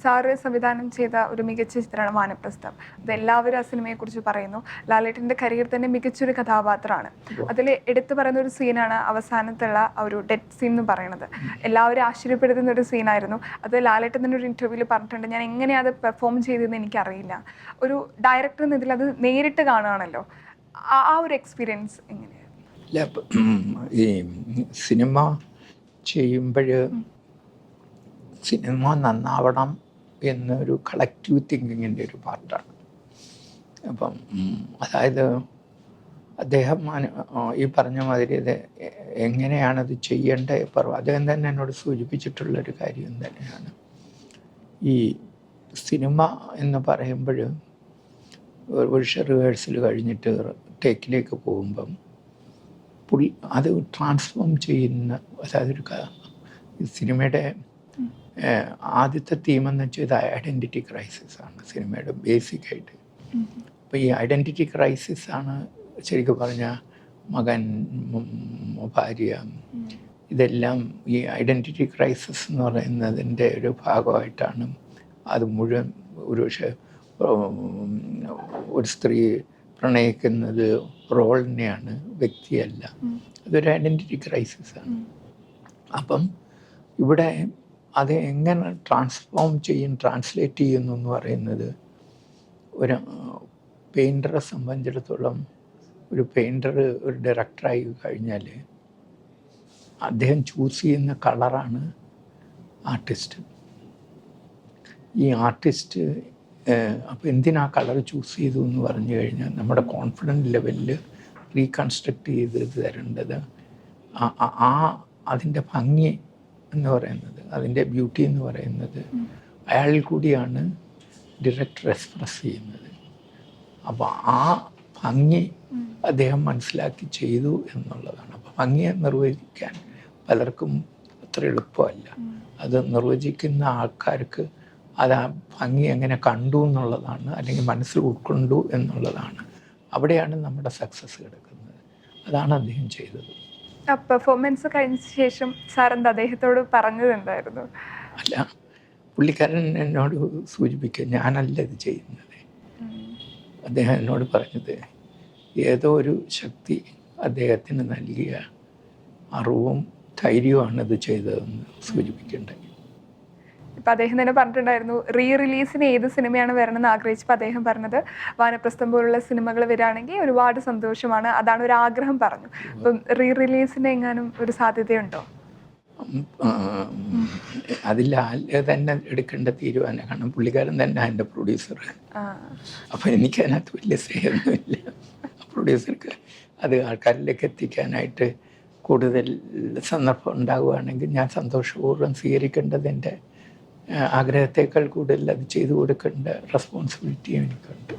Sir സംവിധാനം ചെയ്ത ഒരു മികച്ച ചിത്രമാണ് വാനപ്രസ്ഥം. അതെല്ലാവരും ആ സിനിമയെക്കുറിച്ച് പറയുന്നു. ലാലേട്ടൻ്റെ കരിയർ തന്നെ മികച്ചൊരു കഥാപാത്രമാണ്. അതിൽ എടുത്തു പറയുന്ന ഒരു സീനാണ് അവസാനത്തുള്ള ഒരു ഡെഡ് സീൻ എന്ന് പറയുന്നത്. എല്ലാവരും ആശ്ചര്യപ്പെടുത്തുന്ന ഒരു സീനായിരുന്നു അത്. ലാലേട്ടൻ തന്നെ ഒരു ഇൻ്റർവ്യൂവിൽ പറഞ്ഞിട്ടുണ്ട്, ഞാൻ എങ്ങനെയാണ് അത് പെർഫോം ചെയ്തതെന്ന് എനിക്കറിയില്ല. ഒരു ഡയറക്ടർ എന്നതിൽ അത് നേരിട്ട് കാണുകയാണല്ലോ, ആ ഒരു എക്സ്പീരിയൻസ് എങ്ങനെയാണ്? ഈ സിനിമ ചെയ്യുമ്പോൾ സിനിമ നന്നാവണം എന്നൊരു കളക്റ്റീവ് തിങ്കിങ്ങിൻ്റെ ഒരു പാർട്ടാണ്. അപ്പം അതായത് അദ്ദേഹം ഈ പറഞ്ഞ മാതിരി ഇത് എങ്ങനെയാണത് ചെയ്യേണ്ടത് അദ്ദേഹം തന്നെ എന്നോട് സൂചിപ്പിച്ചിട്ടുള്ളൊരു കാര്യം തന്നെയാണ്. ഈ സിനിമ എന്ന് പറയുമ്പോൾ ഒരു റിഹേഴ്സൽ കഴിഞ്ഞിട്ട് ടേക്കിലേക്ക് പോകുമ്പം അത് ട്രാൻസ്ഫോം ചെയ്യുന്ന, അതായത് ഒരു സിനിമയുടെ ആദ്യത്തെ തീമെന്ന് വെച്ചാൽ ഇത് ഐഡൻറ്റിറ്റി ക്രൈസിസ് ആണ് സിനിമയുടെ ബേസിക്കായിട്ട്. അപ്പോൾ ഈ ഐഡൻറ്റിറ്റി ക്രൈസിസ് ആണ് ശരിക്കും പറഞ്ഞാൽ മകൻ, ഭാര്യ, ഇതെല്ലാം ഈ ഐഡൻറ്റിറ്റി ക്രൈസിസ് എന്ന് പറയുന്നതിൻ്റെ ഒരു ഭാഗമായിട്ടാണ്. അത് മുഴുവൻ ഒരു സ്ത്രീ പ്രണയിക്കുന്നത് റോളിനെയാണ്, വ്യക്തിയല്ല. അതൊരു ഐഡൻറ്റിറ്റി ക്രൈസിസാണ്. അപ്പം ഇവിടെ അത് എങ്ങനെ ട്രാൻസ്ഫോം ട്രാൻസ്ലേറ്റ് ചെയ്യുന്നു എന്ന് പറയുന്നത്, ഒരു പെയിൻറ്ററെ സംബന്ധിച്ചിടത്തോളം ഒരു പെയിൻറ്റർ ഒരു ഡയറക്ടറായി കഴിഞ്ഞാൽ അദ്ദേഹം ചൂസ് ചെയ്യുന്ന കളറാണ് ആർട്ടിസ്റ്റ്. ഈ ആർട്ടിസ്റ്റ് അപ്പോൾ എന്തിനാ കളർ ചൂസ് ചെയ്തു എന്ന് പറഞ്ഞു കഴിഞ്ഞാൽ നമ്മുടെ കോൺഫിഡൻറ്റ് ലെവലിൽ റീകൺസ്ട്രക്റ്റ് ചെയ്ത് തരേണ്ടത് അതിൻ്റെ ഭംഗി എന്ന് പറയുന്നത്, അതിൻ്റെ ബ്യൂട്ടി എന്ന് പറയുന്നത് അയാളിൽ കൂടിയാണ് ഡയറക്ടർ എക്സ്പ്രസ് ചെയ്യുന്നത്. അപ്പോൾ ആ ഭംഗി അദ്ദേഹം മനസ്സിലാക്കി ചെയ്തു എന്നുള്ളതാണ്. അപ്പോൾ ഭംഗിയെ നിർവചിക്കാൻ പലർക്കും അത്ര എളുപ്പമല്ല. അത് നിർവചിക്കുന്ന ആൾക്കാർക്ക് അത് ആ ഭംഗി എങ്ങനെ കണ്ടു എന്നുള്ളതാണ്, അല്ലെങ്കിൽ മനസ്സിൽ ഉൾക്കൊണ്ടു എന്നുള്ളതാണ്. അവിടെയാണ് നമ്മുടെ സക്സസ് കിടക്കുന്നത്. അതാണ് അദ്ദേഹം ചെയ്തത്. പെർഫോമൻസ് കഴിഞ്ഞ ശേഷം സാർ എന്താ അദ്ദേഹത്തോട് പറഞ്ഞത് എന്തായിരുന്നു? അല്ല, പുള്ളിക്കാരൻ എന്നോട് സൂചിപ്പിക്കുക, ഞാനല്ല ഇത് ചെയ്യുന്നത്. അദ്ദേഹം എന്നോട് പറഞ്ഞത് ഏതോ ഒരു ശക്തി അദ്ദേഹത്തിന് നൽകിയ അറിവും ധൈര്യവുമാണ് ഇത് ചെയ്തതെന്ന് സൂചിപ്പിക്കേണ്ടത്. ഇപ്പം അദ്ദേഹം തന്നെ പറഞ്ഞിട്ടുണ്ടായിരുന്നു, റിലീസിന് ഏത് സിനിമയാണ് വരണമെന്ന് ആഗ്രഹിച്ചപ്പോൾ അദ്ദേഹം പറഞ്ഞത് വാനപ്രസ്ഥം പോലുള്ള സിനിമകൾ വരികയാണെങ്കിൽ ഒരുപാട് സന്തോഷമാണ്, അതാണ് ഒരു ആഗ്രഹം പറഞ്ഞു. അപ്പം റിലീസിന് എങ്ങാനും ഒരു സാധ്യതയുണ്ടോ? അതിൽ തന്നെ എടുക്കേണ്ട തീരുമാനം, കാരണം പുള്ളിക്കാരൻ തന്നെ എൻ്റെ പ്രൊഡ്യൂസർ. അപ്പം എനിക്കതിനകത്ത് വലിയ സ്നേഹമൊന്നുമില്ല. പ്രൊഡ്യൂസർക്ക് അത് ആൾക്കാരിലേക്ക് എത്തിക്കാനായിട്ട് കൂടുതൽ സന്ദർഭം ഉണ്ടാവുകയാണെങ്കിൽ ഞാൻ സന്തോഷപൂർവ്വം സ്വീകരിക്കേണ്ടത് എൻ്റെ ആഗ്രഹത്തേക്കാൾ കൂടുതൽ അത് ചെയ്തു കൊടുക്കേണ്ട റെസ്പോൺസിബിലിറ്റി എനിക്കുണ്ട്.